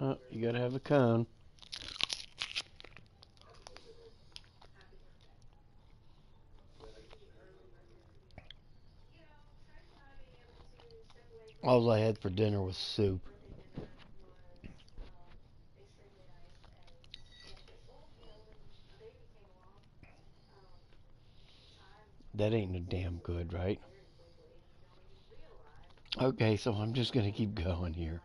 Oh, you gotta have a cone. All I had for dinner was soup. That ain't no damn good, right? Okay, so I'm just gonna keep going here.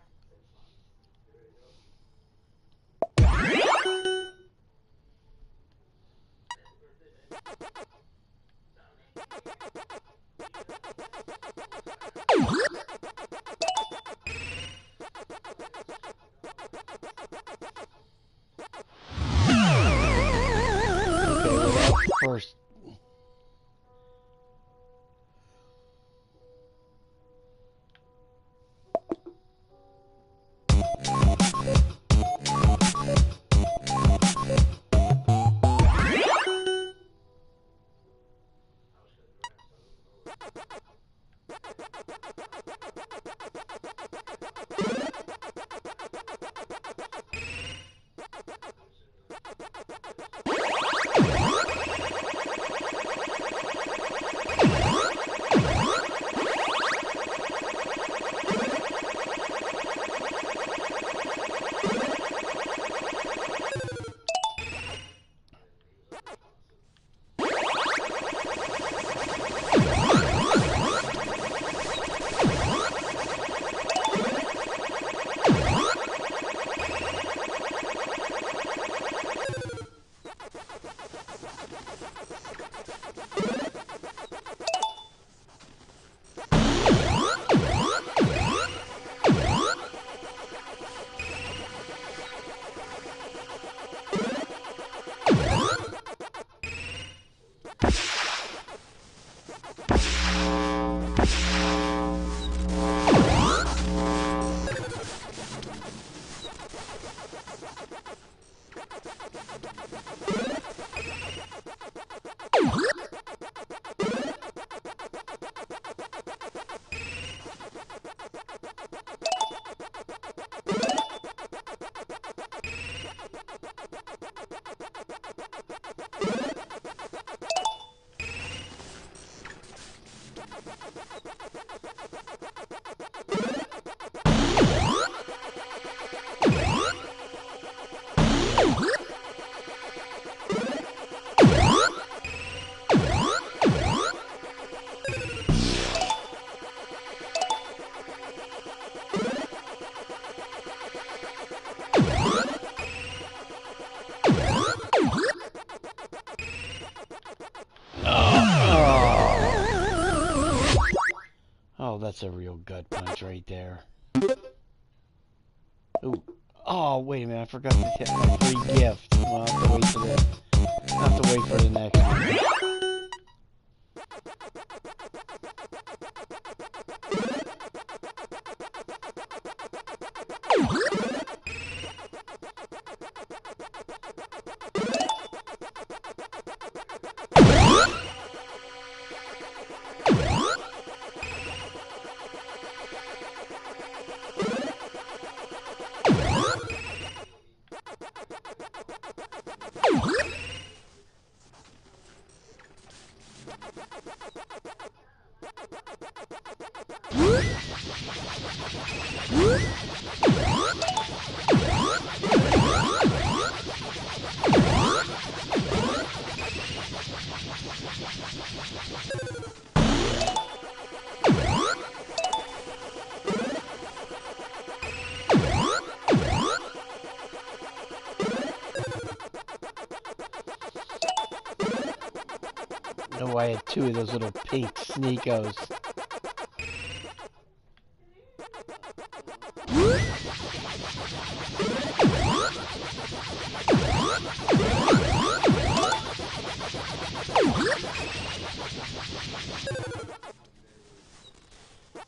First. Oh, that's a real gut punch right there. Ooh. Oh, wait a minute, I forgot to hit my free gift. Well, I'll have to wait for the next one. No, I had two of those little pink sneakos.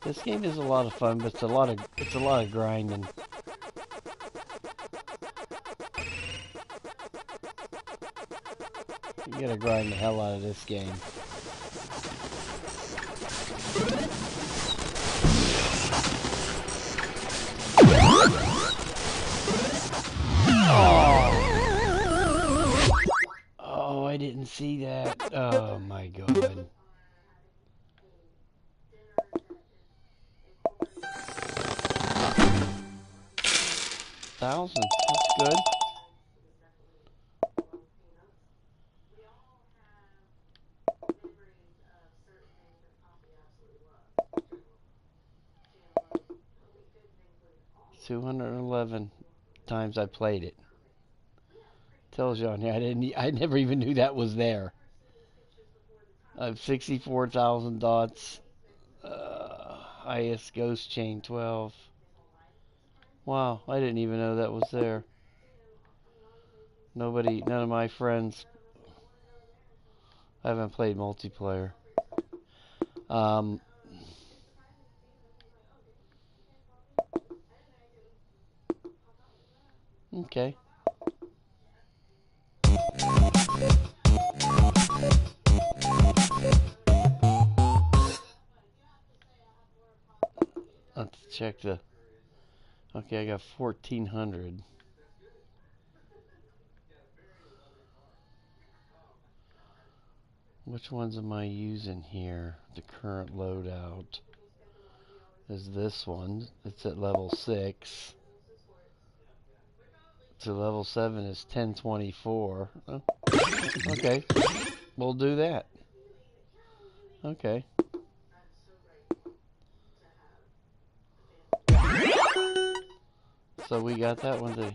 This game is a lot of fun, but it's a lot of grinding. You gotta grind the hell out of this game. Oh my god. 1,000. That's good. $211 times I played it. Tells you on here. I never even knew that was there. I have 64,000 dots. IS Ghost Chain 12. Wow, I didn't even know that was there. None of my friends. I haven't played multiplayer. Okay. Let's check the. Okay, I got 1,400. Which ones am I using here? The current loadout is this one. It's at level 6. To level 7 is 1024. Oh, okay, we'll do that. Okay. So we got that one too.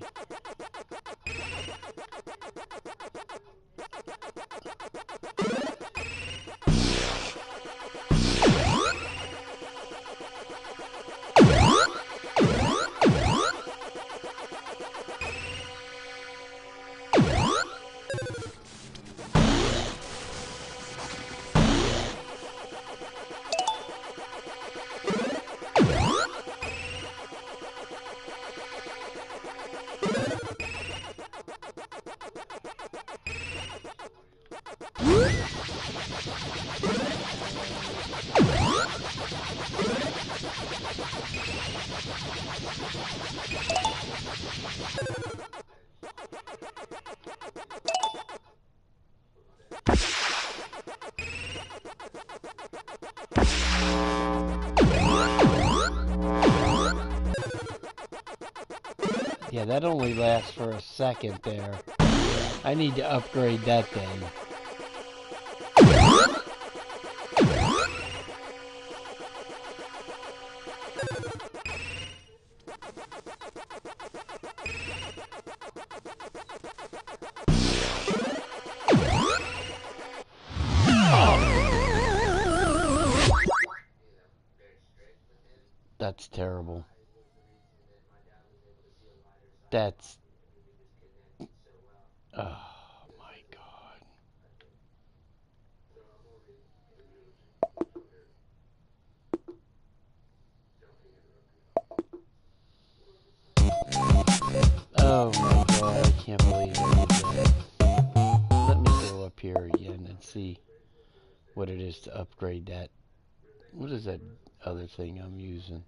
Yeah, that only lasts for a second there. I need to upgrade that thing. That's terrible. That's... Oh my god. Oh my god, I can't believe I did that. Let me go up here again and see what it is to upgrade that. What is that other thing I'm using?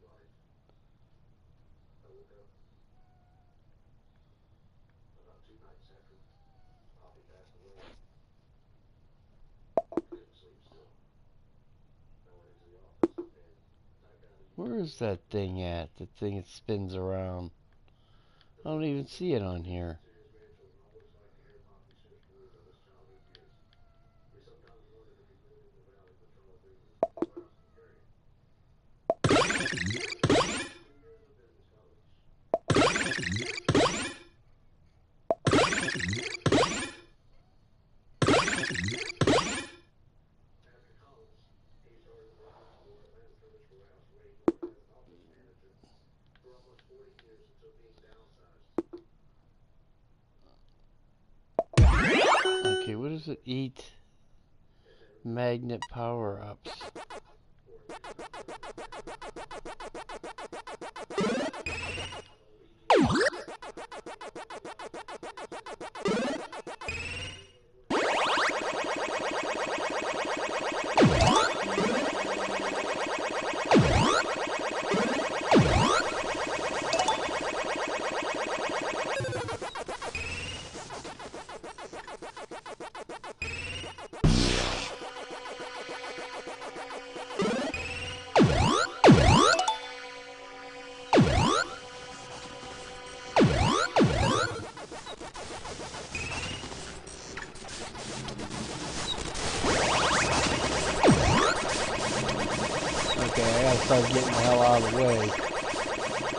Where is that thing at? The thing that spins around. I don't even see it on here. Okay, what does it eat? Magnet power-ups. gotta start getting the hell out of the way.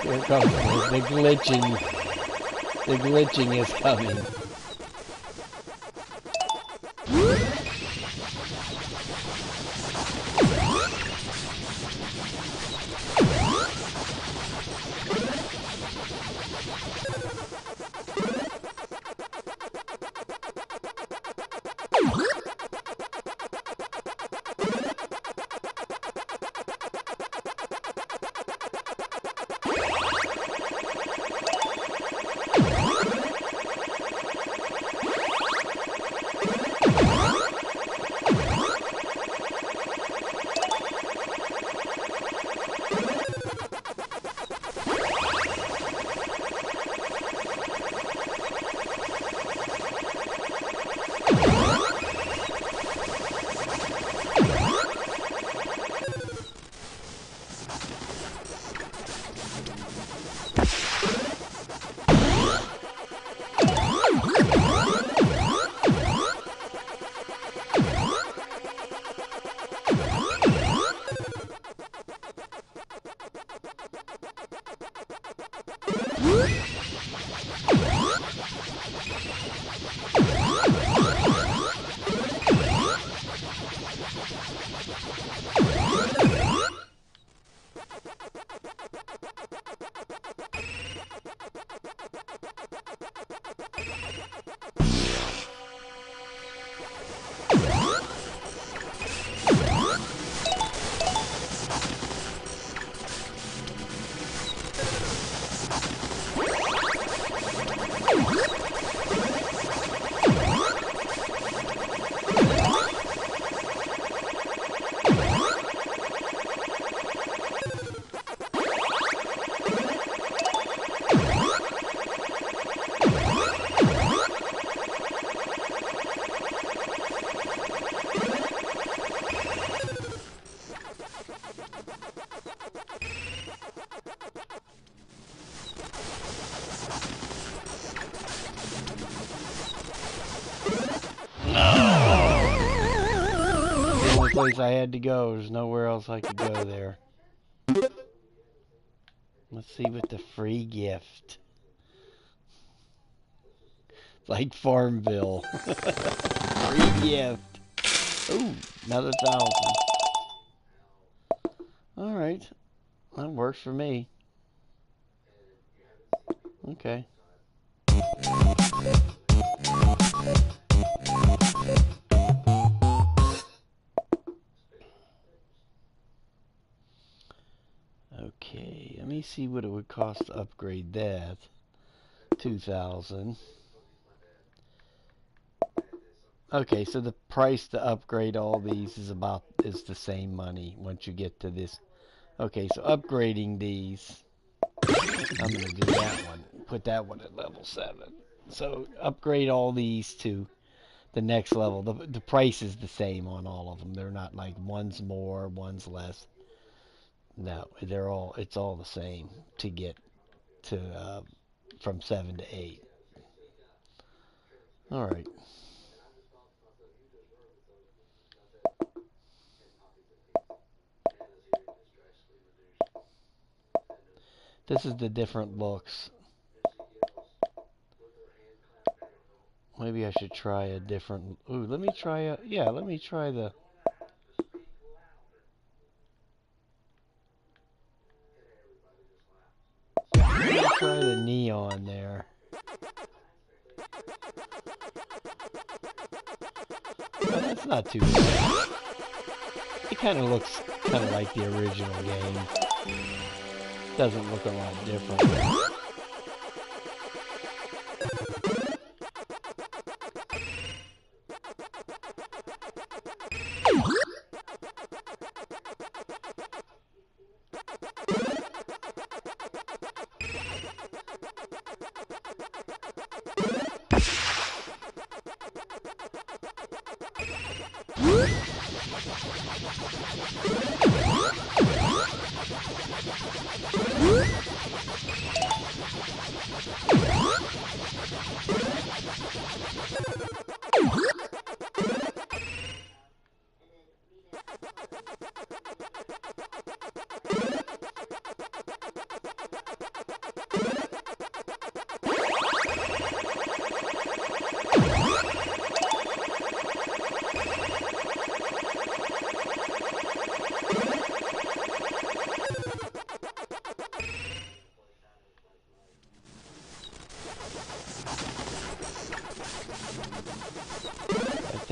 Here comes the glitching. The glitching is coming. Place I had to go. There's nowhere else I could go there. Let's see what the free gift. It's like Farmville. Free gift. Ooh, another 1,000. Alright. That works for me. Okay. Okay, let me see what it would cost to upgrade that. 2,000. Okay, so the price to upgrade all these is the same money once you get to this. Okay, so upgrading these, I'm gonna do that one. Put that one at level 7. So upgrade all these to the next level. The price is the same on all of them. They're not like one's more, one's less. No, it's all the same to get to from 7 to 8. All right. This is the different looks. Maybe I should try a different. Ooh, let me try the. Let me try the neon there. Oh, that's not too bad. It kind of looks kind of like the original game. Doesn't look a lot different.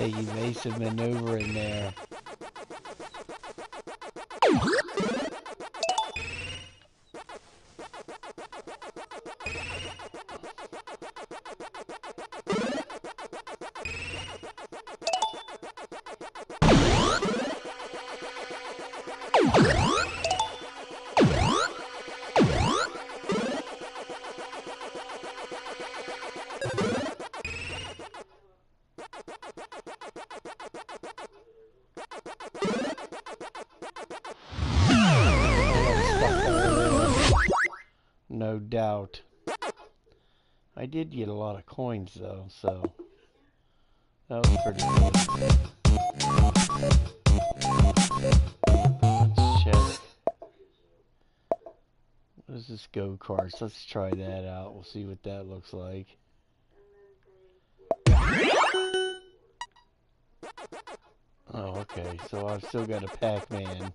big evasive maneuver in there. No doubt. I did get a lot of coins though, so that was pretty good. Let's check. What is this go-karts? Let's try that out. We'll see what that looks like. Oh, okay. So I've still got a Pac-Man,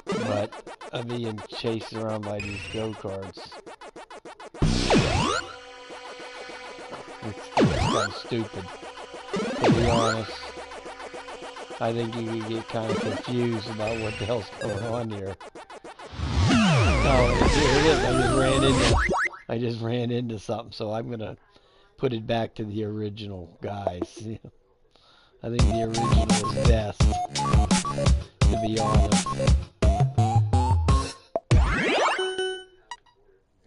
but I'm being chased around by these go-karts. It's kind of stupid, to be honest. I think you can get kind of confused about what the hell's going on here. Oh, here it is. I just ran into something, so I'm gonna put it back to the original, guys. I think the original is best, to be honest.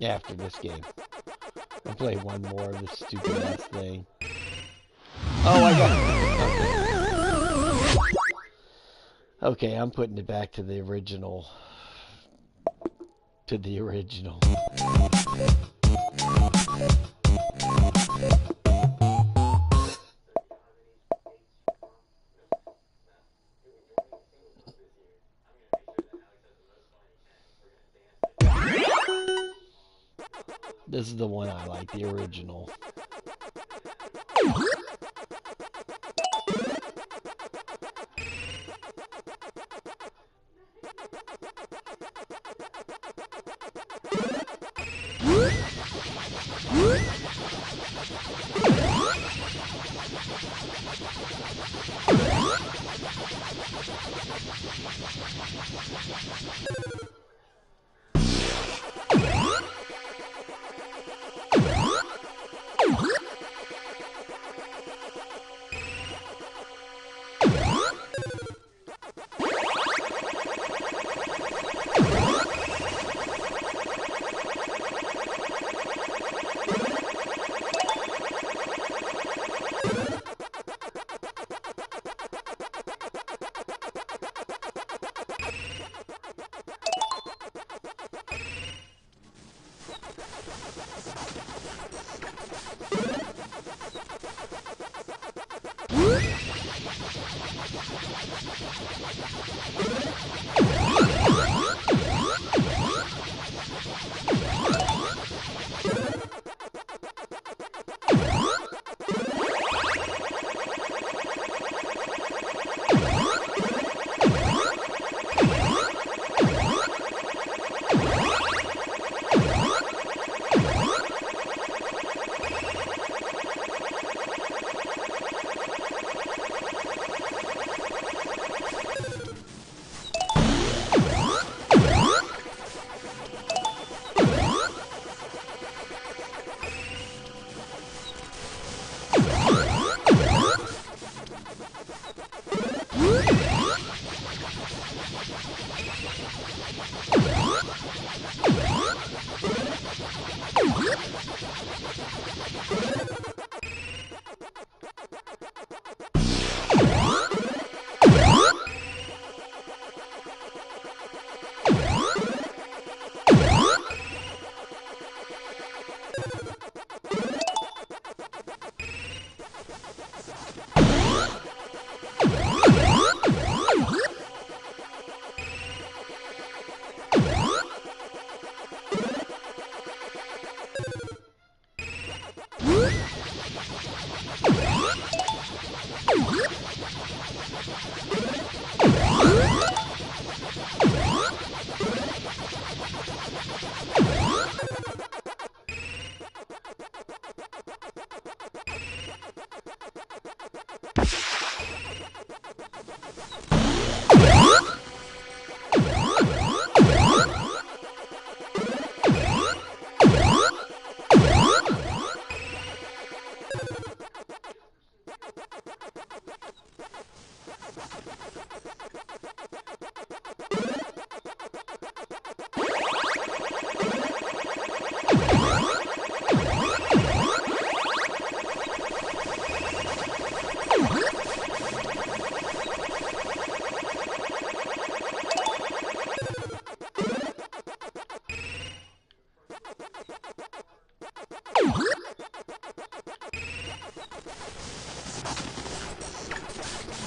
After this game, I'll play one more of this stupid ass thing. Oh, I got it. Okay, I'm putting it back to the original. To the original. This is the one I like, the original.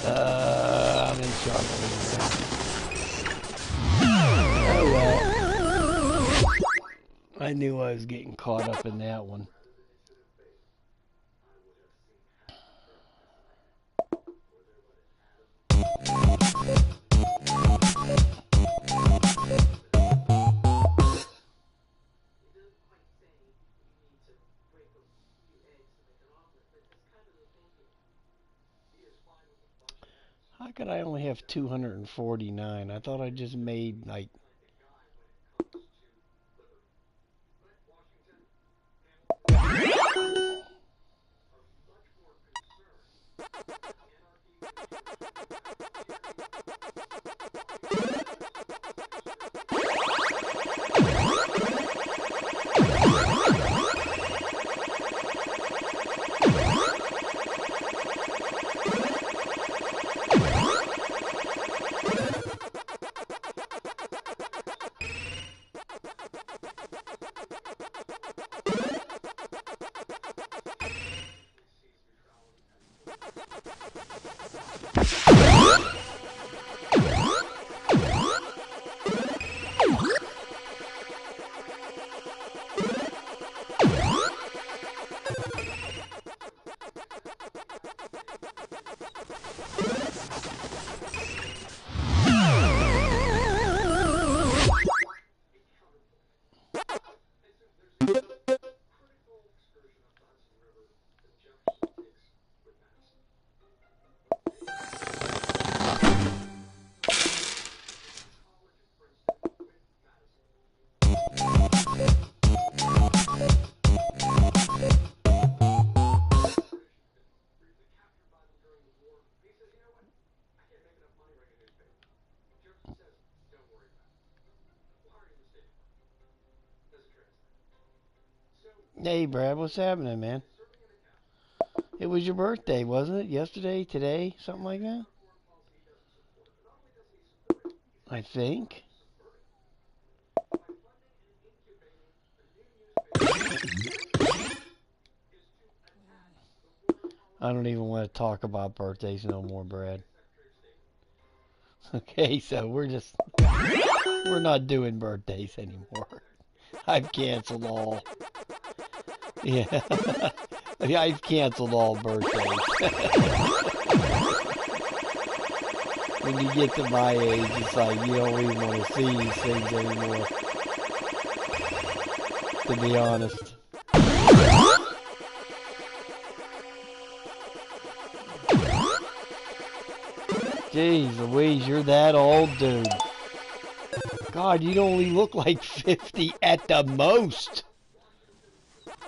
I'm in trouble. Oh well. I knew I was getting caught up in that one. How could I only have 249? I thought I just made like... Hey Brad, what's happening, man? It was your birthday, wasn't it? Yesterday, today, something like that? I think. I don't even want to talk about birthdays no more, Brad. Okay, so we're not doing birthdays anymore. I've canceled all. Yeah. I've canceled all birthdays. When you get to my age, it's like you don't even want to see these things anymore. To be honest. Jeez Louise, you're that old, dude. God, you only look like 50 at the most.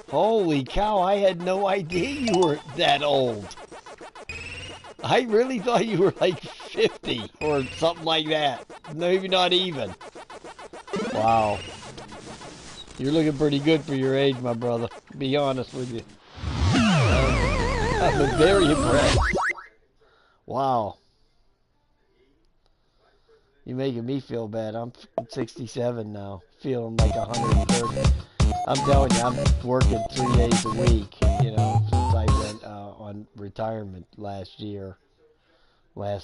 Holy cow, I had no idea you were that old. I really thought you were like 50 or something like that. Maybe not even. Wow. You're looking pretty good for your age, my brother. To be honest with you. I'm very impressed. Wow. You're making me feel bad. I'm 67 now, feeling like 130. I'm telling you, I'm working 3 days a week, you know, since I went on retirement last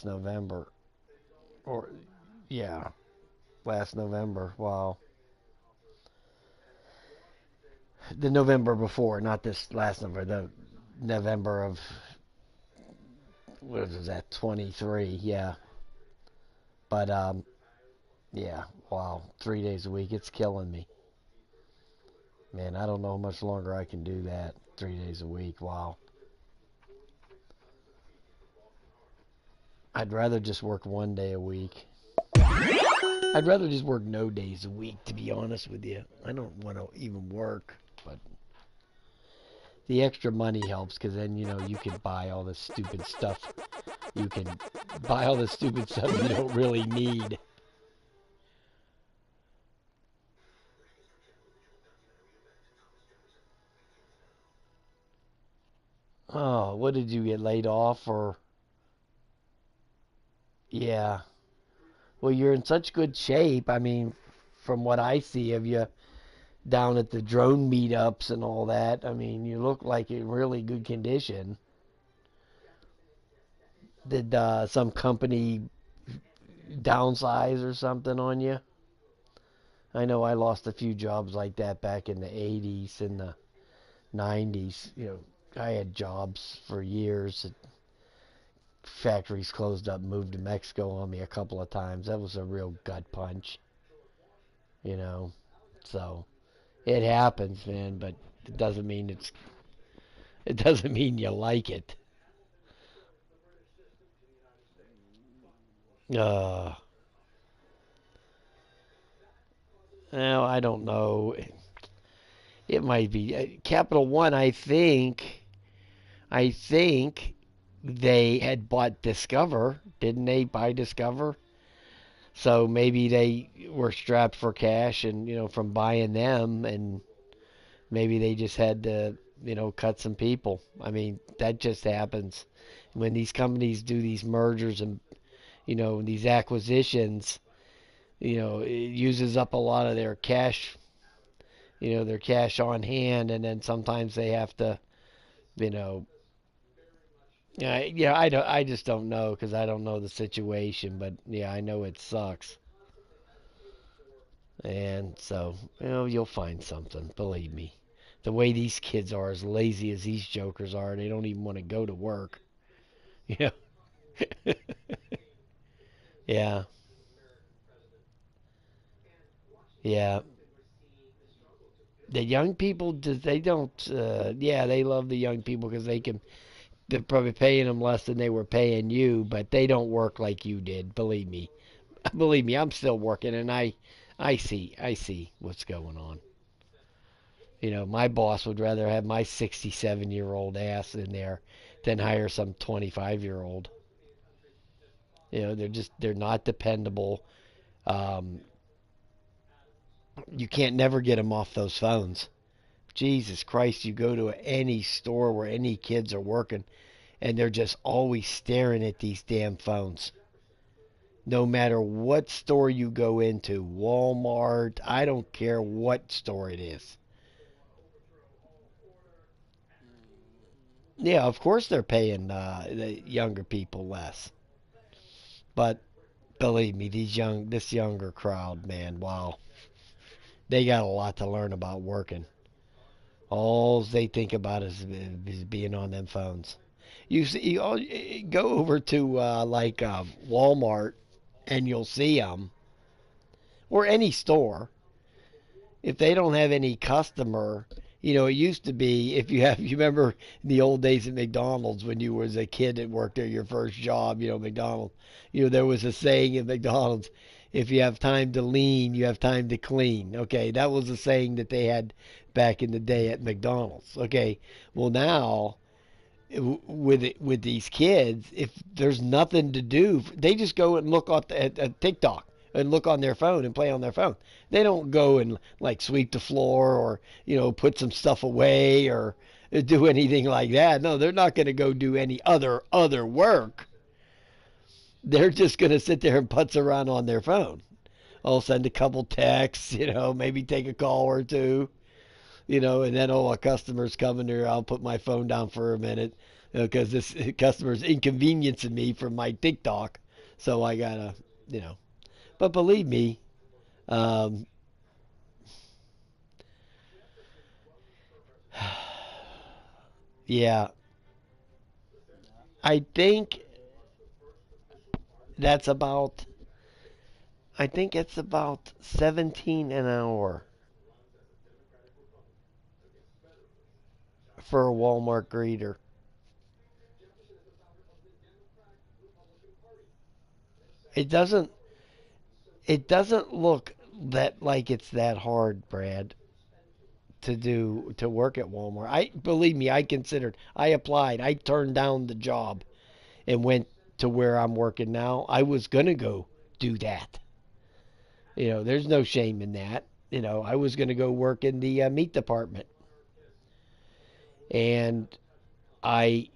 November. Or, yeah, last November. Wow. The November before, not this last November, the November of, what was that, 23, yeah. But, yeah, wow, 3 days a week, it's killing me. Man, I don't know how much longer I can do that, 3 days a week, wow. I'd rather just work 1 day a week. I'd rather just work no days a week, to be honest with you. I don't want to even work, but The extra money helps because then, you can buy all this stupid stuff. You can buy all the stupid stuff you don't really need. Oh, what did you get laid off or? Yeah. Well, you're in such good shape. I mean, from what I see of you down at the drone meetups and all that, I mean, you look like in really good condition. Did some company downsize or something on you? I know I lost a few jobs like that back in the 80s and the 90s. I had jobs for years. Factories closed up, moved to Mexico on me a couple of times. That was a real gut punch, you know. So it happens, man, but it doesn't mean it doesn't mean you like it. Uh, well, I don't know. It might be Capital One. I think they had bought Discover, didn't they? Buy Discover, so maybe they were strapped for cash, and from buying them, and maybe they just had to cut some people. I mean, that just happens when these companies do these mergers and these acquisitions. It uses up a lot of their cash, their cash on hand, and then sometimes they have to, you know, yeah, I just don't know because I don't know the situation, but yeah, I know it sucks, and so you'll find something. Believe me, the way these kids are, as lazy as these jokers are, they don't even want to go to work. Yeah, yeah, yeah. The young people, they don't. Yeah, they love the young people because they can. They're probably paying them less than they were paying you, but they don't work like you did. Believe me. Believe me, I'm still working, and I see what's going on. My boss would rather have my 67-year-old ass in there than hire some 25-year-old. They're not dependable. Um, you can't never get them off those phones. Jesus Christ, you go to any store where any kids are working, and they're just always staring at these damn phones. No matter what store you go into, Walmart, I don't care what store it is. Yeah, of course they're paying the younger people less. But believe me, this younger crowd, man, wow, they got a lot to learn about working. All they think about is being on them phones. Go over to like Walmart, and you'll see them, or any store. If they don't have any customer, it used to be if you remember in the old days at McDonald's when you was a kid that worked there, your first job, McDonald's, there was a saying at McDonald's, if you have time to lean, you have time to clean. Okay, that was a saying that they had back in the day at McDonald's. Okay, well now with these kids, if there's nothing to do, they just go and look at TikTok and look on their phone and play on their phone. They don't go and like sweep the floor or put some stuff away or do anything like that. No, they're not going to go do any other work. They're just going to sit there and putz around on their phone. I'll send a couple texts, maybe take a call or two, and then a customer's coming here. I'll put my phone down for a minute because this customer's inconveniencing me from my TikTok, so I gotta, you know. But believe me, um, yeah, I think that's about. I think it's about 17 an hour for a Walmart greeter. It doesn't. It doesn't look that like it's that hard, Brad, to work at Walmart. I believe me, I applied, I turned down the job and went to where I'm working now. I was gonna go do that. There's no shame in that. I was gonna go work in the meat department, and I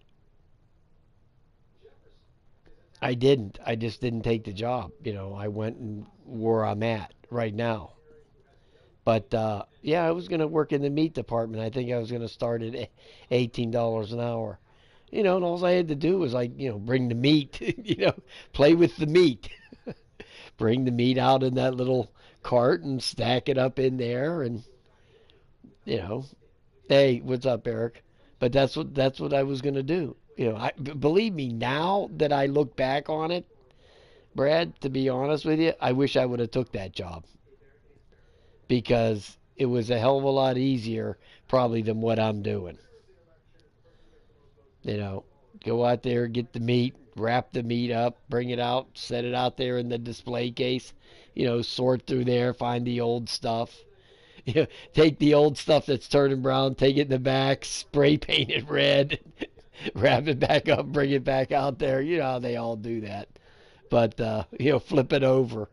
I didn't. I just didn't take the job. I went and where I'm at right now. But yeah, I was going to work in the meat department. I think I was going to start at $18 an hour. And all I had to do was like, bring the meat, play with the meat. Bring the meat out in that little cart and stack it up in there and, you know, hey, what's up, Eric? But that's what I was going to do. Believe me, now that I look back on it, Brad, to be honest with you, I wish I would have took that job because it was a hell of a lot easier probably than what I'm doing. You know, go out there, get the meat, wrap the meat up, bring it out, set it out there in the display case. Sort through there, find the old stuff. Take the old stuff that's turning brown, take it in the back, spray paint it red, wrap it back up, bring it back out there. You know how they all do that. But flip it over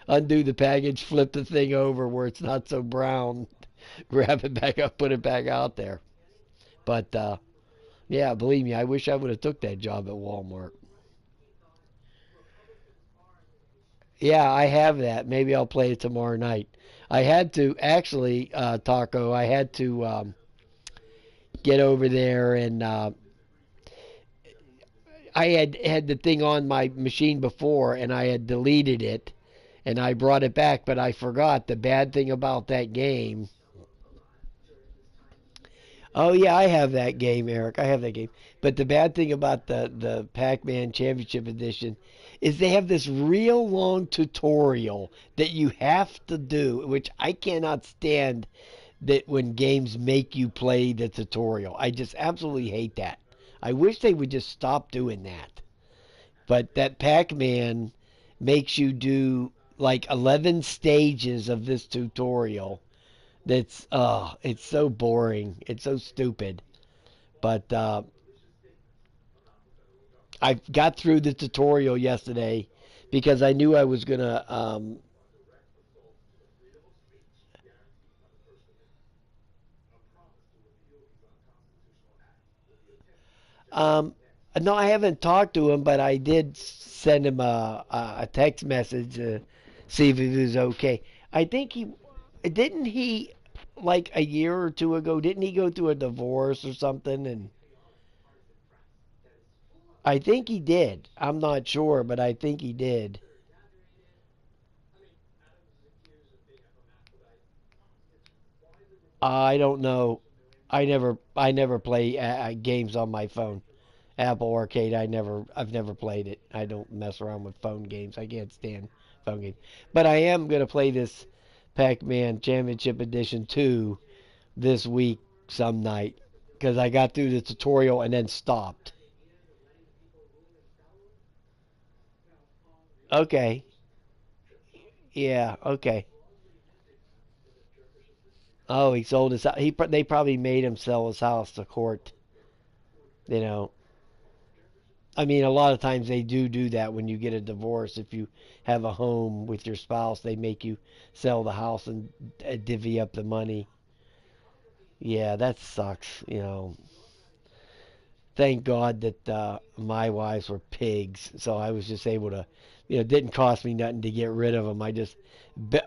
undo the package, flip the thing over where it's not so brown, wrap it back up, put it back out there. But yeah, believe me, I wish I would have took that job at Walmart. Yeah, I have that. Maybe I'll play it tomorrow night. I had to actually, Taco. I had to get over there and I had the thing on my machine before and I had deleted it and I brought it back, but I forgot the bad thing about that game. Oh yeah, I have that game, Eric. I have that game. But the bad thing about the Pac-Man Championship Edition is they have this real long tutorial that you have to do, which I cannot stand that when games make you play the tutorial. I just absolutely hate that. I wish they would just stop doing that. But that Pac-Man makes you do like 11 stages of this tutorial. It's so boring. It's so stupid. But I got through the tutorial yesterday because I knew I was gonna um no, I haven't talked to him, but I did send him a text message to see if he was okay. I think he like a year or two ago, didn't he go through a divorce or something? And I think he did. I'm not sure, but I think he did. I don't know. I never play games on my phone. Apple Arcade, I've never played it. I don't mess around with phone games. I can't stand phone games. But I am gonna play this Pac-Man Championship Edition 2 this week some night because I got through the tutorial and then stopped. Okay. Yeah. Okay. Oh, he sold his. They probably made him sell his house to court. You know. I mean, a lot of times they do that when you get a divorce. If you have a home with your spouse, they make you sell the house and divvy up the money. Yeah, that sucks. Thank God that my wives were pigs, so I was just able to. It didn't cost me nothing to get rid of them. I just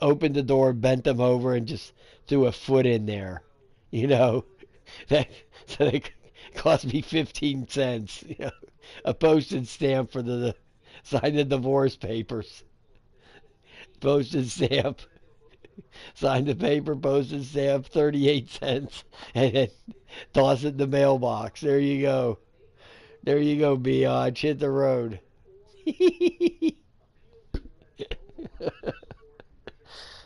opened the door, bent them over, and just threw a foot in there. You know, that so they cost me 15 cents. A postage stamp for the sign the divorce papers. Postage stamp, sign the paper, postage stamp, 38 cents, and then toss it in the mailbox. There you go. There you go, Biatch. Hit the road.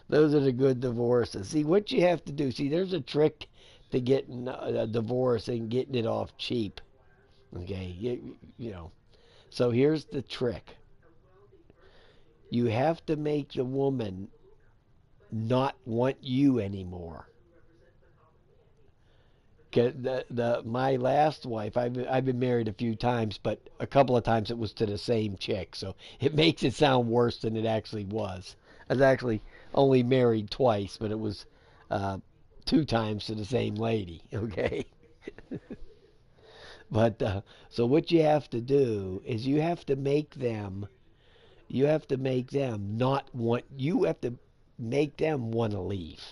Those are the good divorces. See, what you have to do, see, there's a trick to getting a divorce and getting it off cheap. Okay, So here's the trick. You have to make the woman not want you anymore. 'Cause my last wife, I've been married a few times, but a couple of times it was to the same chick, so it makes it sound worse than it actually was. I was actually only married twice, but it was uh, two times to the same lady. Okay, but so what you have to do is you have to make them not want you have to make them want to leave.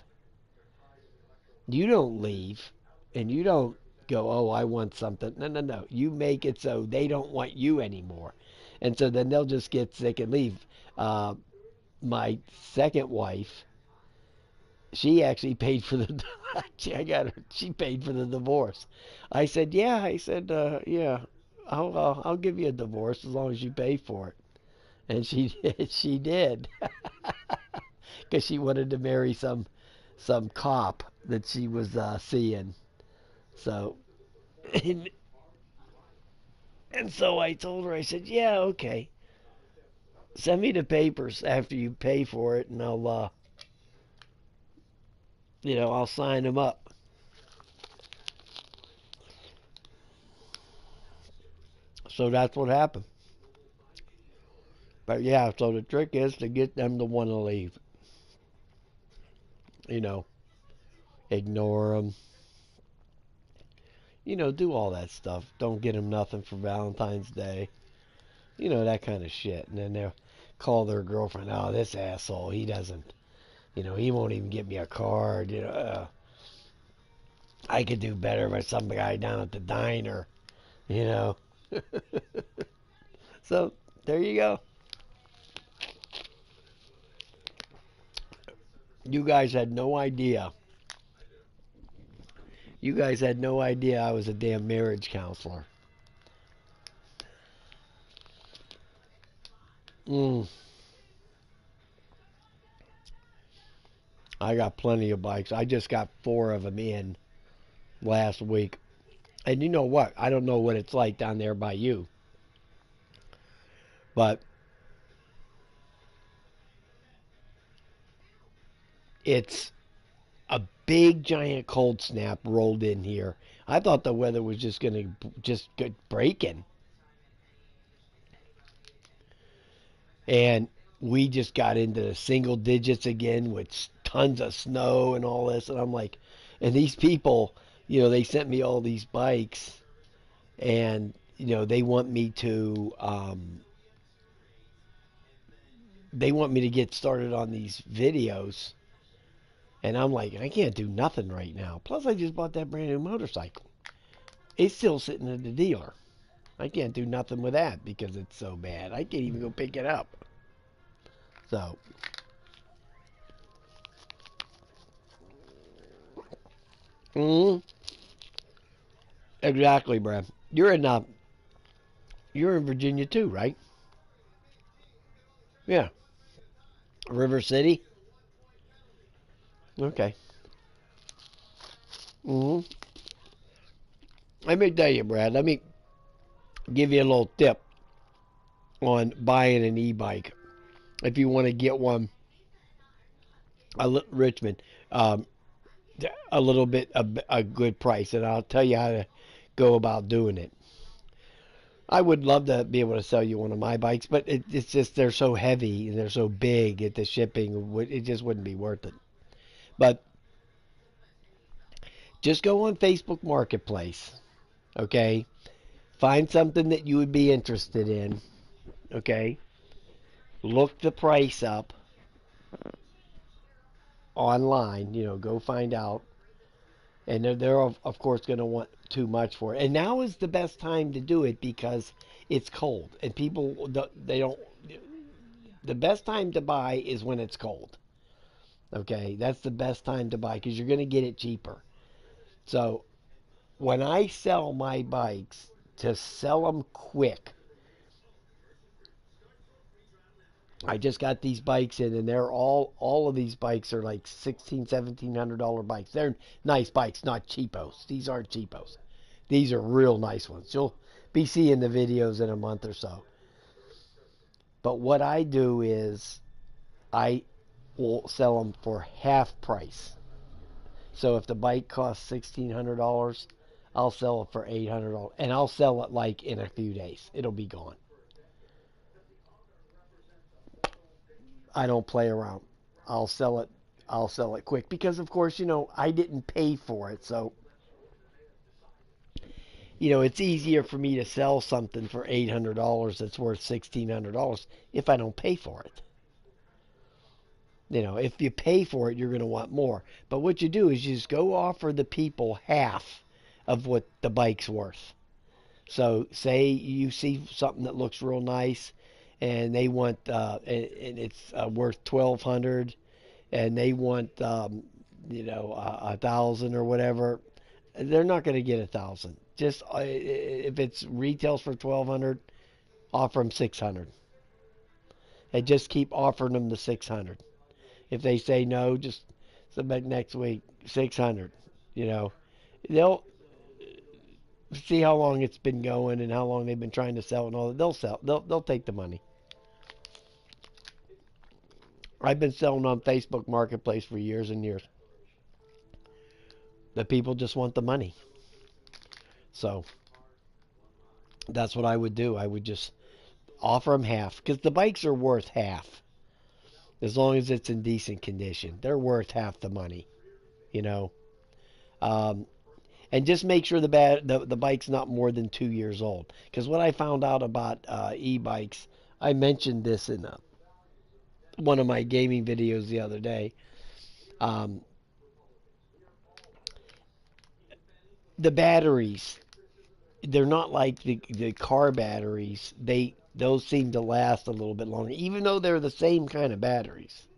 You don't leave, and you don't go, oh, I want something. No, no, no. You make it so they don't want you anymore. And so then they'll just get sick and leave. Uh, my second wife, she actually paid for the, I got her, she paid for the divorce. I said, yeah. I said, yeah, I'll give you a divorce as long as you pay for it. And she did. She did. Because she wanted to marry some cop that she was seeing. So, and, and so I told her, I said, yeah, okay. Send me the papers after you pay for it, and I'll sign them up. So that's what happened. But yeah, so the trick is to get them to want to leave. You know, ignore them. Do all that stuff. Don't get them nothing for Valentine's Day. That kind of shit. And then they'll call their girlfriend, oh, this asshole, he doesn't, he won't even get me a card. I could do better with some guy down at the diner, you know. So there you go. You guys had no idea. You guys had no idea I was a damn marriage counselor. Mm, I got plenty of bikes. I just got 4 of them in last week. And you know what? I don't know what it's like down there by you, but it's a big giant cold snap rolled in here. I thought the weather was just going to just get breaking. And we just got into the single digits again with tons of snow and all this. And I'm like, and these people, they sent me all these bikes, and they want me to get started on these videos. And I'm like, I can't do nothing right now. Plus, I just bought that brand new motorcycle. It's still sitting at the dealer. I can't do nothing with that because it's so bad. I can't even go pick it up. So, mm, exactly, Brad. You're in Virginia too, right? Yeah, River City. Okay. hmm Let me tell you, Brad. Let me give you a little tip on buying an e-bike if you want to get one. Richmond, um, a little bit a good price, and I'll tell you how to go about doing it. I would love to be able to sell you one of my bikes, but it's just they're so heavy and they're so big that the shipping it just wouldn't be worth it. But just go on Facebook Marketplace, okay? Find something that you would be interested in, okay? Look the price up online, go find out. And they're of course going to want too much for it. And now is the best time to do it because it's cold and people they don't. The best time to buy is when it's cold. Okay, that's the best time to buy because you're going to get it cheaper. So when I sell my bikes, to sell them quick, I just got these bikes in, and they're all of these bikes are like $1,700 bikes. They're nice bikes, not cheapos. These aren't cheapos. These are real nice ones. You'll be seeing the videos in a month or so. But what I do is I will sell them for half price. So if the bike costs $1,600, I'll sell it for $800, and I'll sell it like in a few days. It'll be gone. I don't play around. I'll sell it. I'll sell it quick because, of course, I didn't pay for it, so it's easier for me to sell something for $800 that's worth $1,600 if I don't pay for it. If you pay for it, you're going to want more. But what you do is you just go offer the people half of what the bike's worth. So say you see something that looks real nice, and they want, and it's worth 1,200, and they want, 1,000 or whatever. They're not going to get 1,000. Just if it's retails for 1,200, offer them 600, and just keep offering them the 600. If they say no, just submit next week 600. They'll see how long it's been going and how long they've been trying to sell and all that. They'll sell. They'll take the money. I've been selling on Facebook Marketplace for years and years. The people just want the money. So that's what I would do. I would just offer them half because the bikes are worth half as long as it's in decent condition. They're worth half the money, you know. Um, and just make sure the bike's not more than 2 years old. Because what I found out about e-bikes, I mentioned this in one of my gaming videos the other day. Um, the batteries, they're not like the car batteries. Those seem to last a little bit longer, even though they're the same kind of batteries.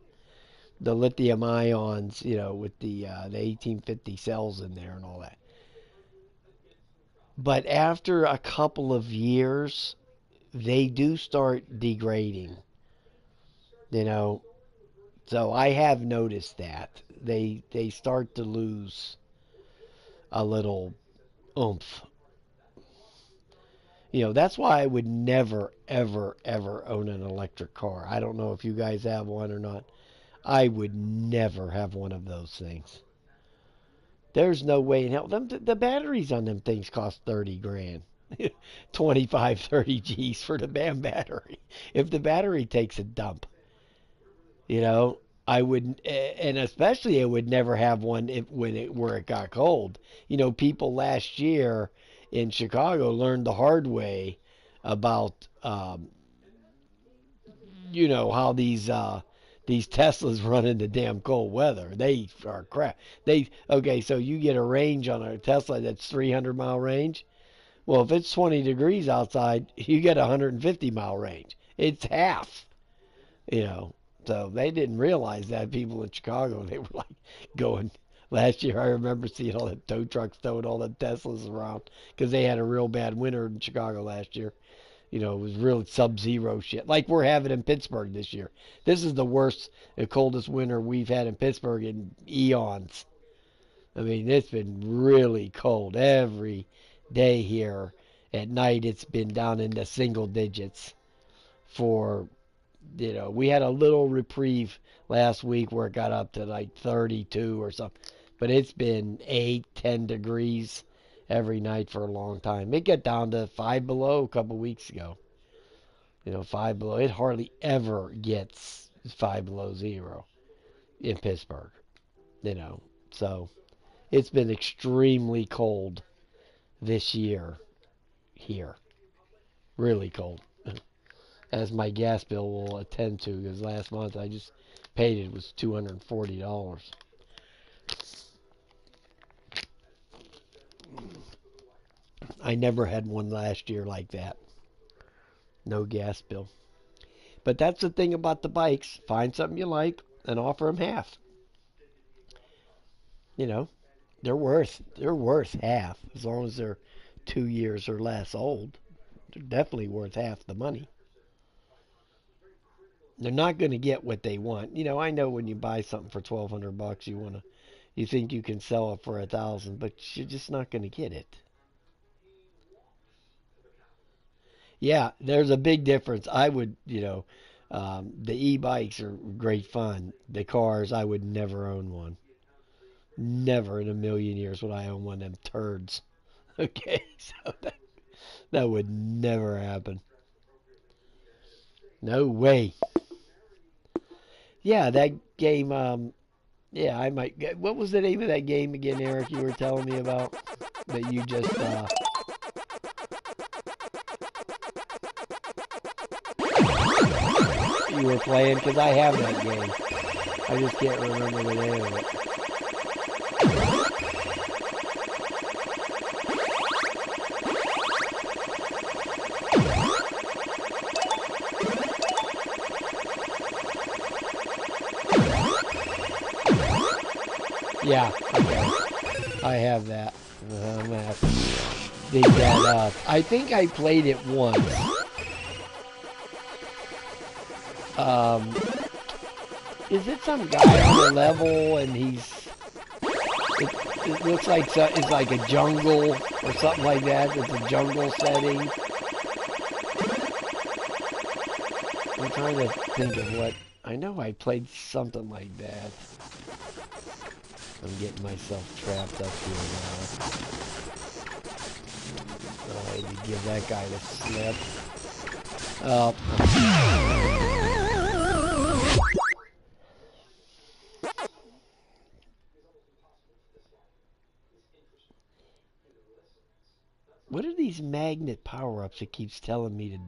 The lithium ions, with the 1850 cells in there and all that. But after a couple of years, they do start degrading. You know, so I have noticed that they start to lose a little oomph. That's why I would never, ever, ever own an electric car. I don't know if you guys have one or not. I would never have one of those things. There's no way in hell. The batteries on them things cost 30 grand. 25, 30 G's for the damn battery. If the battery takes a dump, I would, and especially I would never have one where it got cold. People last year in Chicago learned the hard way about, how these Teslas run into damn cold weather. They are crap. Okay, so you get a range on a Tesla that's 300-mile range. Well, if it's 20 degrees outside, you get a 150-mile range. It's half, you know. So they didn't realize that. People in Chicago, they were like going. Last year, I remember seeing all the tow trucks towing all the Teslas around because they had a real bad winter in Chicago last year. It was real sub-zero shit. Like we're having in Pittsburgh this year. This is the worst, the coldest winter we've had in Pittsburgh in eons. I mean, it's been really cold every day here. At night, it's been down into single digits for, we had a little reprieve last week where it got up to like 32 or something. But it's been 8, 10 degrees every night for a long time. It got down to 5 below a couple weeks ago. 5 below. It hardly ever gets 5 below zero in Pittsburgh. So it's been extremely cold this year here. Really cold. As my gas bill will attend to, because last month I just paid it was $240. I never had one last year like that. No gas bill. But that's the thing about the bikes. Find something you like and offer them half. They're worth half as long as they're 2 years or less old. They're definitely worth half the money. They're not going to get what they want. I know when you buy something for $1,200, you think you can sell it for 1,000, but you're just not going to get it. Yeah, there's a big difference. I would, the e-bikes are great fun. The cars, I would never own one. Never in a million years would I own one of them turds. Okay, so that would never happen. No way. Yeah, that game. Yeah, I might get. What was the name of that game again, Eric? You were telling me about that you just you were playing because I have that game. I just can't remember the name of it. Yeah, okay. I have that. I'm gonna have to dig that up. I think I played it once. Um, is it some guy on a level and it looks like it's like a jungle or something like that. It's a jungle setting. I'm trying to think of what. I know I played something like that. I'm getting myself trapped up here now. I need to give that guy the slip. What are these magnet power-ups it keeps telling me to...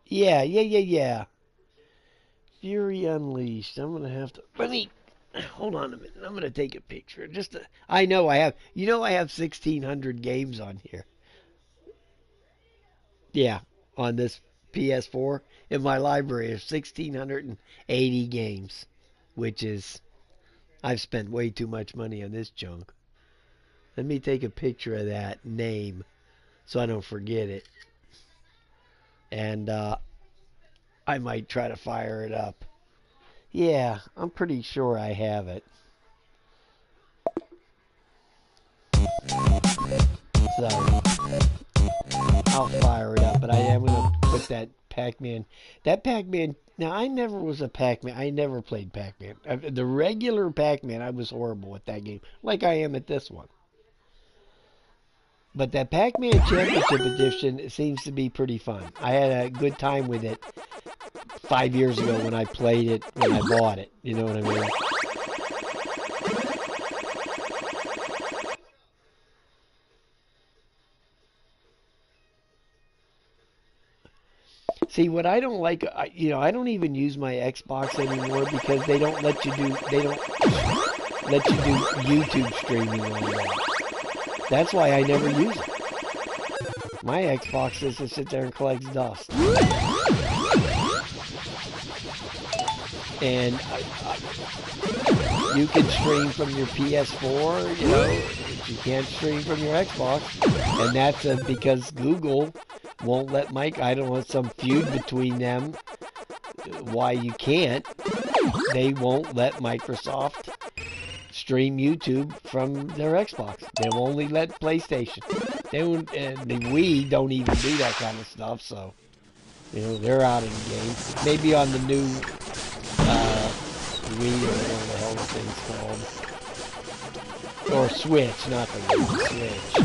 Yeah. Fury Unleashed. I'm gonna have to... Let me... Hold on a minute. I'm gonna take a picture. I know I have... You know I have 1,600 games on here. Yeah, on this PS4. In my library is 1,680 games. Which is... I've spent way too much money on this junk. Let me take a picture of that name so I don't forget it. And I might try to fire it up. Yeah, I'm pretty sure I have it. So, I'll fire it up, but I am going to put that Pac-Man. That Pac-Man, now I never was a Pac-Man. I never played Pac-Man. The regular Pac-Man, I was horrible at that game, like I am at this one. But that Pac-Man Championship Edition seems to be pretty fun. I had a good time with it 5 years ago when I played it, when I bought it. You know what I mean? See, what I don't like, I don't even use my Xbox anymore because they don't let you do YouTube streaming on that. That's why I never use it. My Xbox just sits there and collects dust. And you can stream from your PS4, but you can't stream from your Xbox. And that's because Google won't let Mike, I don't know, some feud between them, why you can't. They won't let Microsoft stream YouTube from their Xbox. They'll only let PlayStation. And the Wii don't even do that kind of stuff, so, they're out of the game. Maybe on the new Wii or whatever the hell the thing's called. Or Switch, not the Wii, Switch.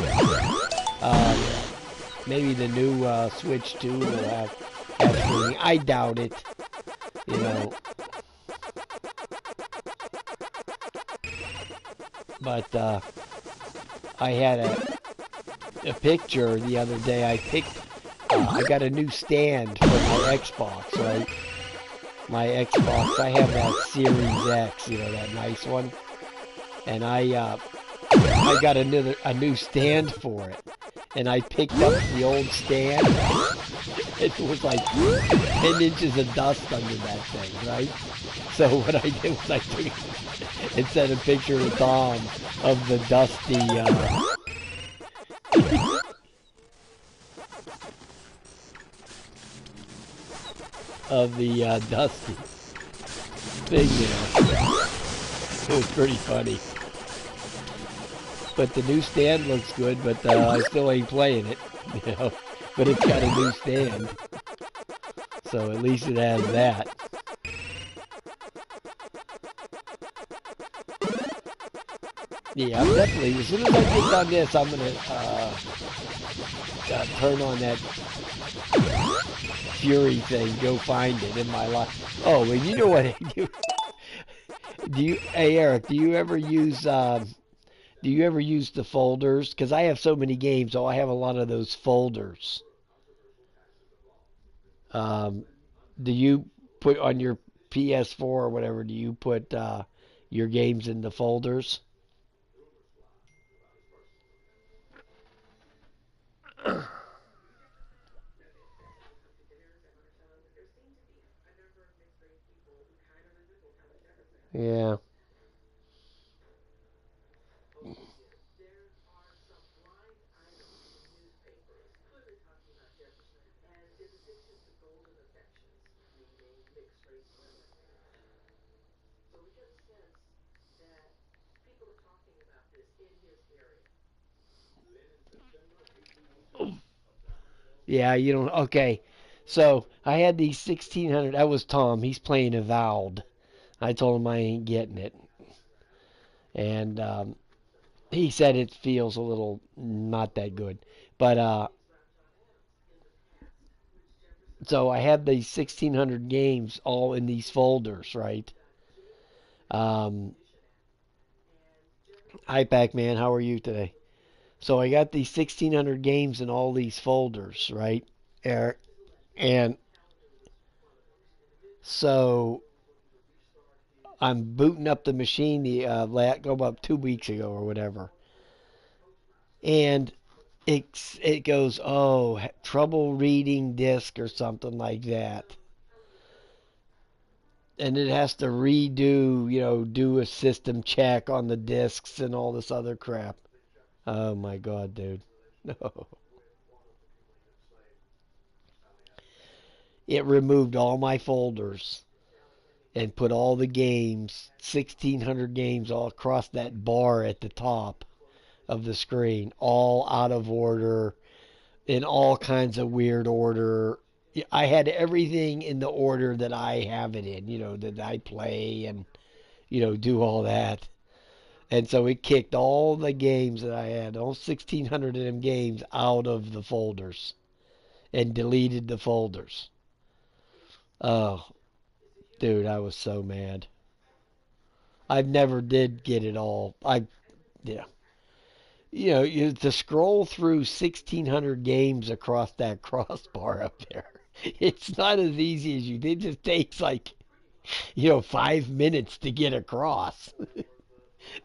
Maybe the new Switch 2 will have streaming. I doubt it. But I had a picture the other day. I got a new stand for my Xbox, right? My Xbox, I have that Series X, that nice one. And I got a new stand for it. And I picked up the old stand. It was like 10 inches of dust under that thing, right? So what I did was I took it and sent a picture to Tom of the dusty, dusty thing, It was pretty funny. But the new stand looks good, but I still ain't playing it, But it's got a new stand. So at least it has that. Yeah, I'm definitely. As soon as I get done this, I'm gonna turn on that Fury thing. Go find it in my life. Oh, and you know what I do? Do you? Hey, Eric, do you ever use the folders? Because I have so many games, so I have a lot of those folders. Um, do you put on your PS4 or whatever? Do you put your games in the folders? Yeah. Yeah, you don't. Okay. So I had these 1600. That was Tom. He's playing Avowed. I told him I ain't getting it. And he said it feels a little not that good. But so I have these 1600 games all in these folders, right? Um, Hi, Pac-Man. How are you today? So I got these 1600 games in all these folders, right? Eric? And so I'm booting up the machine go about 2 weeks ago or whatever, and it goes, oh, trouble reading disk or something like that, and it has to redo, do a system check on the disks and all this other crap. Oh my god, dude. No. It removed all my folders and put all the games, 1600 games, all across that bar at the top of the screen, all out of order, in all kinds of weird order. I had everything in the order that I have it in, that I play and, do all that. And so it kicked all the games that I had, all 1600 of them games, out of the folders and deleted the folders. Oh, dude, I was so mad. I never did get it all. Yeah. To scroll through 1600 games across that crossbar up there, it's not as easy as you think. It just takes like, 5 minutes to get across,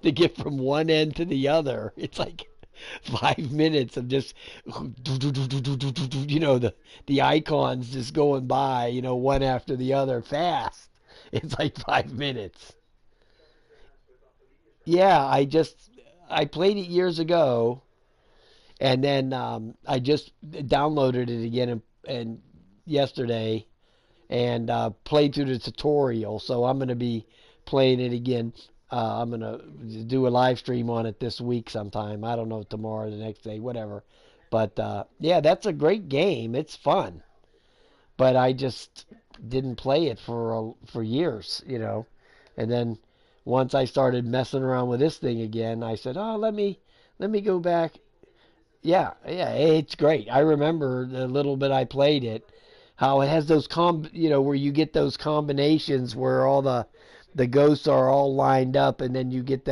to get from one end to the other. It's like 5 minutes of just, the icons just going by, one after the other fast. It's like 5 minutes. Yeah, I played it years ago, and then I just downloaded it again and yesterday, and played through the tutorial. So I'm going to be playing it again. I'm going to do a live stream on it this week sometime. I don't know, tomorrow, the next day, whatever. But yeah, that's a great game. It's fun. But I just didn't play it for years. And then once I started messing around with this thing again, I said, "Oh, let me go back." Yeah, yeah, it's great. I remember the little bit I played it, how it has those where you get those combinations where all the ghosts are all lined up, and then you get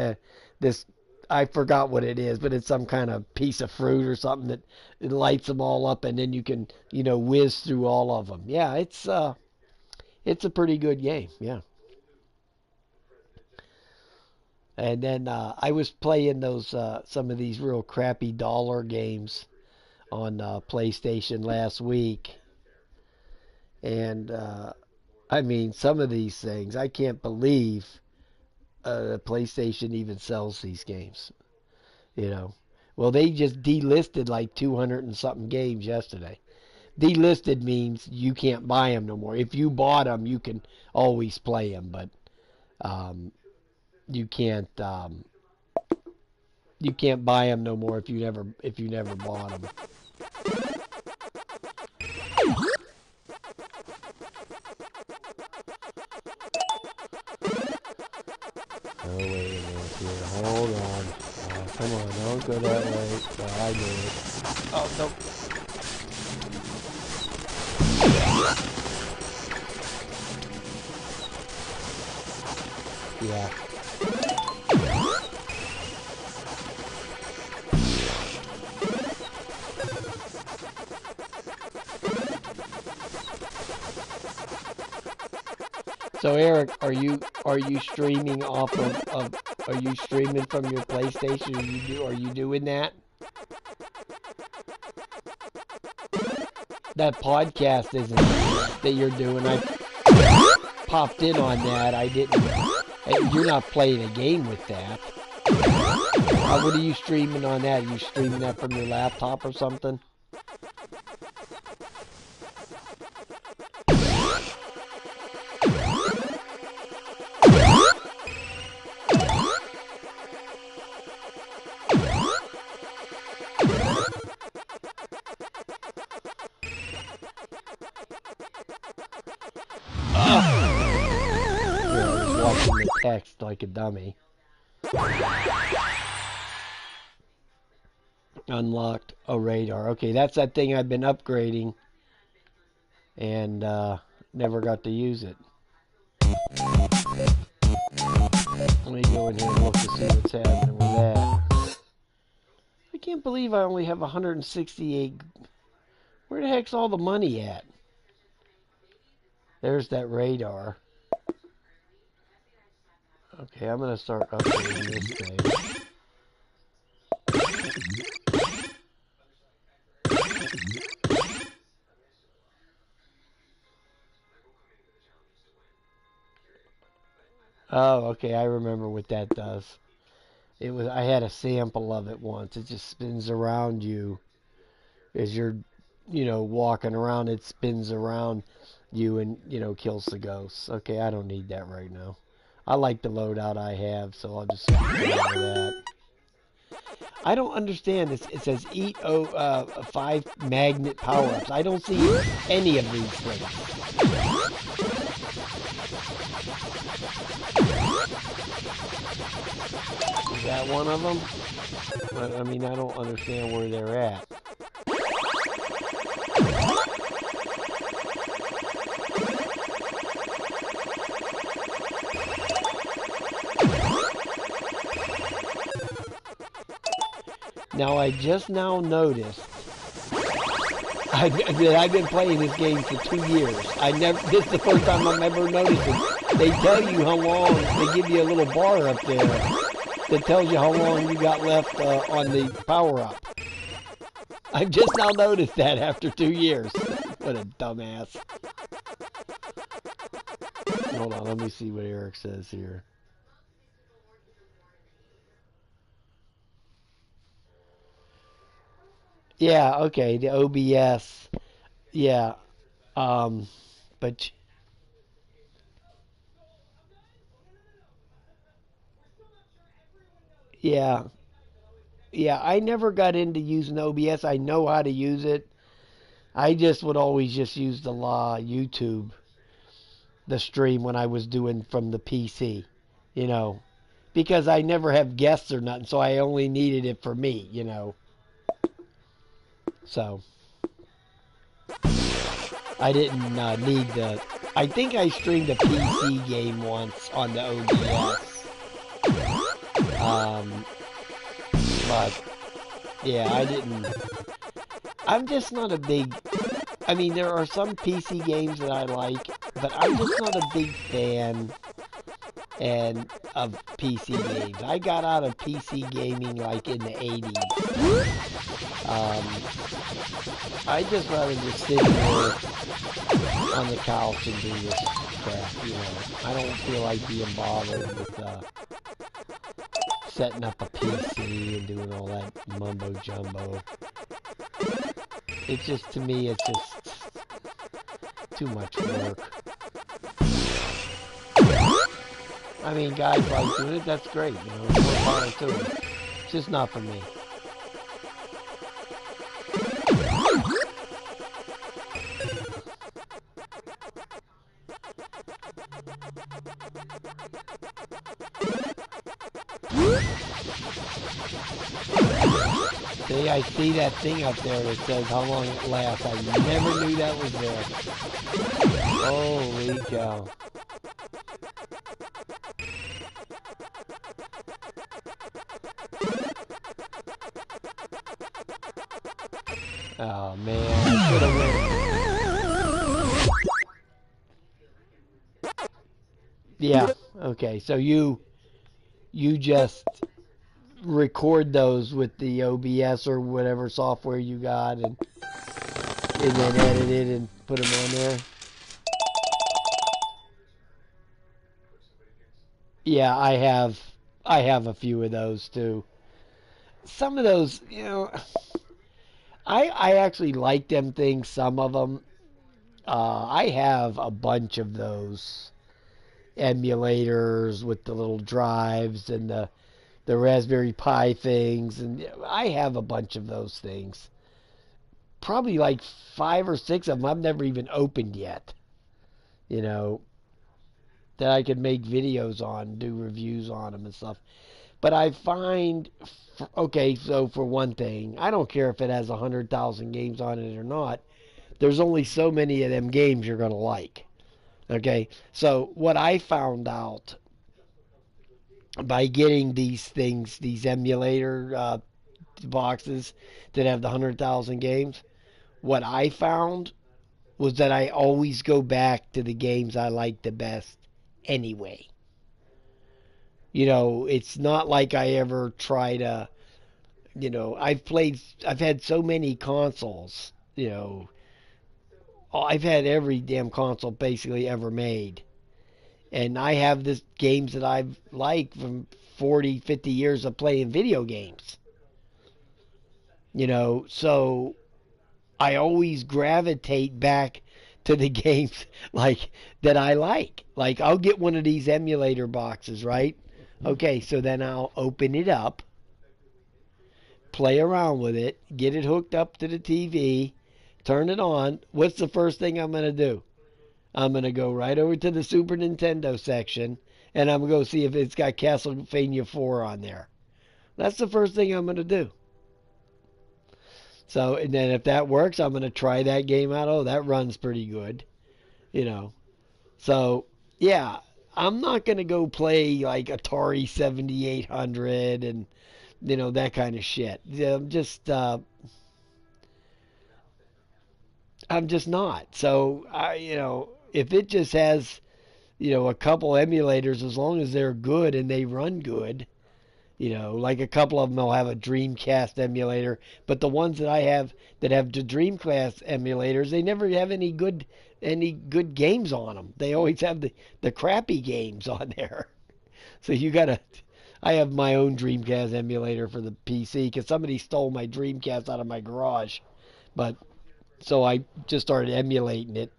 this. I forgot what it is, but it's some kind of piece of fruit or something that it lights them all up, and then you can whiz through all of them. Yeah, it's a pretty good game. Yeah. And then I was playing those some of these real crappy dollar games on PlayStation last week, and I mean, some of these things I can't believe PlayStation even sells these games. You know, well, they just delisted like 200 and something games yesterday. Delisted means you can't buy them no more. If you bought them, you can always play them, but um, you can't. You can't buy them no more if you never bought them. go that way. Well, I knew it. Oh, no. Yeah. So Eric, are you streaming off of are you streaming from your PlayStation? Are you doing that? That podcast isn't that you're doing. I popped in on that. I didn't. You're not playing a game with that. What are you streaming on that? Are you streaming that from your laptop or something? Watching the text like a dummy. Unlocked a radar. Okay, that's that thing I've been upgrading and never got to use it. Let me go in here and look to see what's happening with that. I can't believe I only have 168. Where the heck's all the money at? There's that radar. Okay, I'm gonna start upgrading this thing. Oh, okay, I remember what that does. I had a sample of it once. It just spins around you as you're, walking around. It spins around you and, kills the ghosts. Okay, I don't need that right now. I like the loadout I have, so I'll just go over that. I don't understand this. It says eat 5 magnet power-ups. I don't see any of these things. Is that one of them? I mean, I don't understand where they're at. Now, I just now noticed that I've been playing this game for 2 years. This is the first time I'm ever noticing. They tell you how long, they give you a little bar up there that tells you how long you got left on the power-up. I've just now noticed that after 2 years. What a dumbass. Hold on, let me see what Eric says here. Yeah, okay, the OBS. Yeah. But yeah. Yeah, I never got into using OBS. I know how to use it. I just would always just use the YouTube, the stream when I was doing from the PC, because I never have guests or nothing, so I only needed it for me, So, I didn't need the... I think I streamed a PC game once on the OBS. But, yeah, I didn't... I'm just not a big... I mean, there are some PC games that I like, but I'm just not a big fan of PC games. I got out of PC gaming like in the 80s. I just rather just sit here on the couch and do this crap, I don't feel like being bothered with setting up a PC and doing all that mumbo jumbo. It's just, to me, it's just too much work. I mean, guys like doing it, that's great, it's more power to it. It's just not for me. See, I see that thing up there that says how long it lasts. I never knew that was there. Holy cow. Oh man, I should have went. Yeah. Okay. So you just record those with the OBS or whatever software you got, and then edit it and put them on there. Yeah, I have a few of those too. Some of those, I actually like them things. Some of them, I have a bunch of those emulators with the little drives and the Raspberry Pi things, and I have a bunch of those things. Probably like 5 or 6 of them I've never even opened yet. You know, that I could make videos on, do reviews on them and stuff. But I find, okay, so for one thing, I don't care if it has 100,000 games on it or not. There's only so many of them games you're going to like. Okay, so what I found out by getting these things, these emulator boxes that have the 100,000 games, what I found was that I always go back to the games I like the best anyway. It's not like I ever try to, I've had so many consoles, I've had every damn console basically ever made. And I have this games that I've liked from 40, 50 years of playing video games. So I always gravitate back to the games like that I like. Like I'll get one of these emulator boxes, right? Okay, so then I'll open it up, play around with it, get it hooked up to the TV, turn it on. What's the first thing I'm going to do? I'm going to go right over to the Super Nintendo section, and I'm going to go see if it's got Castlevania 4 on there. That's the first thing I'm going to do. So, and then if that works, I'm going to try that game out. Oh, that runs pretty good, you know. So, yeah, I'm not going to go play like Atari 7800 and, that kind of shit. I'm just not. So, if it just has, a couple emulators, as long as they're good and they run good, like a couple of them will have a Dreamcast emulator, but the ones that I have that have the Dreamcast emulators, they never have any good games on them. They always have the crappy games on there. So I have my own Dreamcast emulator for the PC because somebody stole my Dreamcast out of my garage, but so I just started emulating it.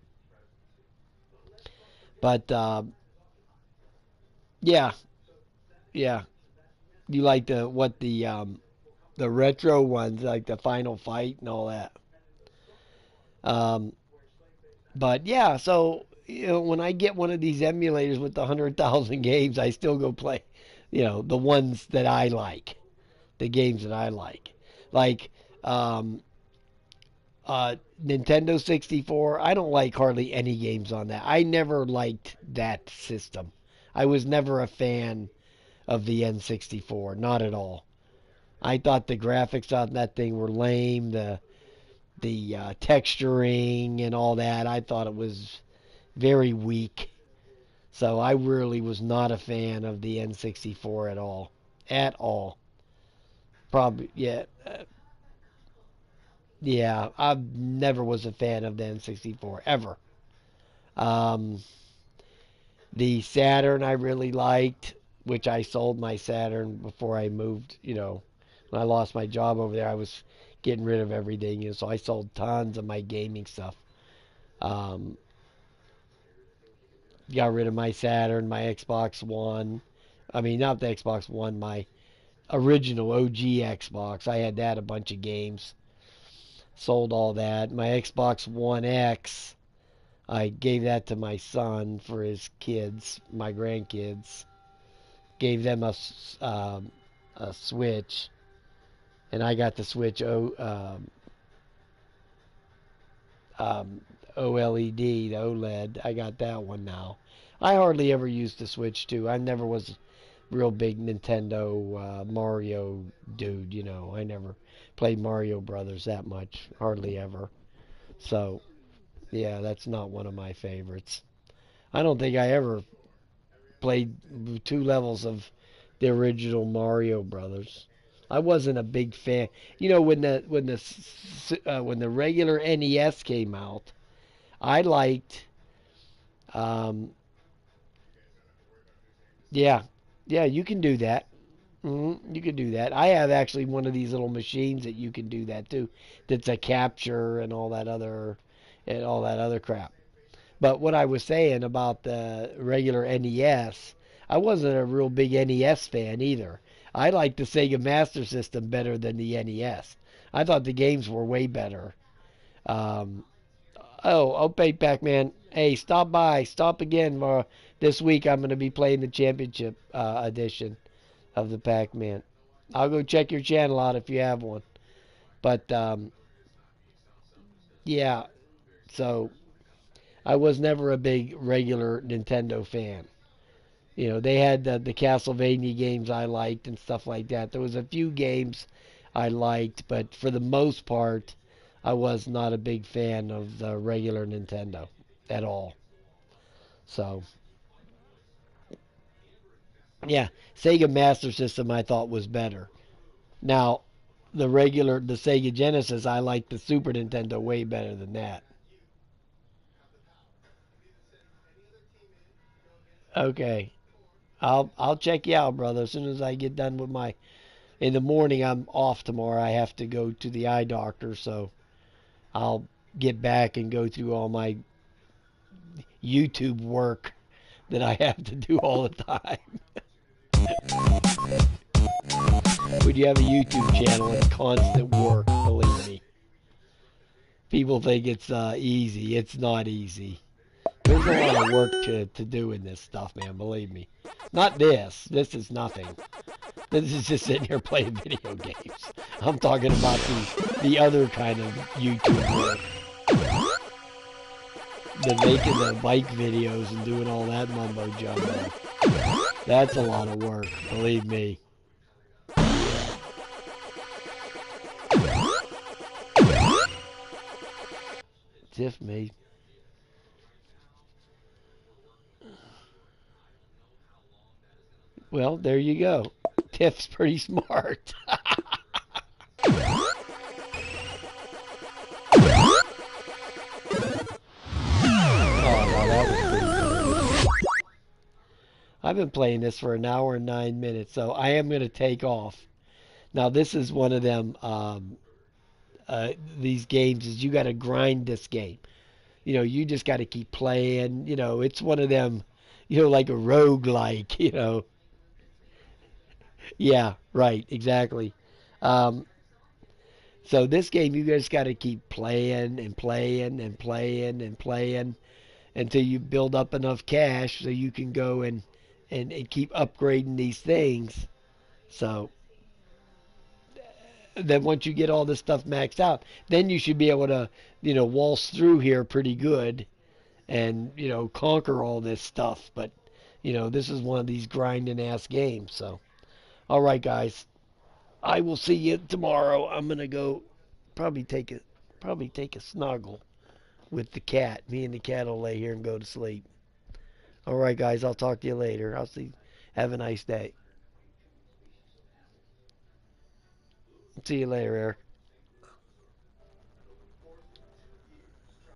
But yeah, yeah. You like the retro ones, like the Final Fight and all that. Um, but yeah, so when I get one of these emulators with the 100,000 games, I still go play, the ones that I like, the games that I like um, Nintendo 64. I don't like hardly any games on that. I never liked that system. I was never a fan of the N64, not at all. I thought the graphics on that thing were lame. The texturing and all that, I thought it was very weak. So I really was not a fan of the N64 at all, at all. Probably yeah. I never was a fan of the N64 ever. Um, the Saturn I really liked, which I sold my Saturn before I moved. When I lost my job over there, I was getting rid of everything, so I sold tons of my gaming stuff. Um, got rid of my Saturn, my Xbox One. I mean, not the Xbox One, my original OG Xbox. I had that, a bunch of games. Sold all that. My Xbox One X, I gave that to my son for his kids, my grandkids. Gave them a Switch. and I got the Switch OLED, the OLED. I got that one now. I hardly ever used the Switch too. I never was a real big Nintendo Mario dude. I never played Mario Brothers that much. Hardly ever. So yeah, that's not one of my favorites. I don't think I ever played 2 levels of the original Mario Brothers. I wasn't a big fan. When the regular NES came out, I liked. Um, yeah, yeah, you can do that. You can do that. I have actually one of these little machines that you can do that too. That's a capture and all that other crap. But what I was saying about the regular NES, I wasn't a real big NES fan either. I liked the Sega Master System better than the NES. I thought the games were way better. Um, okay, Pac-Man. Hey, stop by. Stop again. This week I'm going to be playing the championship edition of the Pac-Man. I'll go check your channel out if you have one. But yeah, so I was never a big regular Nintendo fan. They had the Castlevania games I liked and stuff like that. There was a few games I liked, but for the most part, I was not a big fan of the regular Nintendo at all. So, yeah, Sega Master System I thought was better. Now, the Sega Genesis, I like the Super Nintendo way better than that. Okay, I'll check you out, brother. As soon as I get done with my in the morning, I'm off tomorrow. I have to go to the eye doctor, so I'll get back and go through all my YouTube work that I have to do all the time. When you have a YouTube channel, it's constant work, believe me. People think it's easy. It's not easy. There's a lot of work to do in this stuff, man, believe me. Not this. This is nothing. This is just sitting here playing video games. I'm talking about the other kind of YouTube work. The making the bike videos and doing all that mumbo jumbo. That's a lot of work, believe me. Tiff me. Well, there you go. Tiff's pretty smart. Oh, well, that was pretty good. I've been playing this for an hour and 9 minutes, so I am going to take off. Now, this is one of them, these games is you got to grind this game. You just got to keep playing. It's one of them, like a roguelike, Yeah, right, exactly. Um, so this game, you just got to keep playing and playing and playing and playing until you build up enough cash so you can go and keep upgrading these things. So then once you get all this stuff maxed out, then you should be able to, waltz through here pretty good and, conquer all this stuff. But, this is one of these grinding ass games. So, all right, guys, I will see you tomorrow. I'm gonna go probably take a snuggle with the cat. Me and the cat will lay here and go to sleep. All right, guys, I'll talk to you later. I'll see. Have a nice day. See you later, Eric.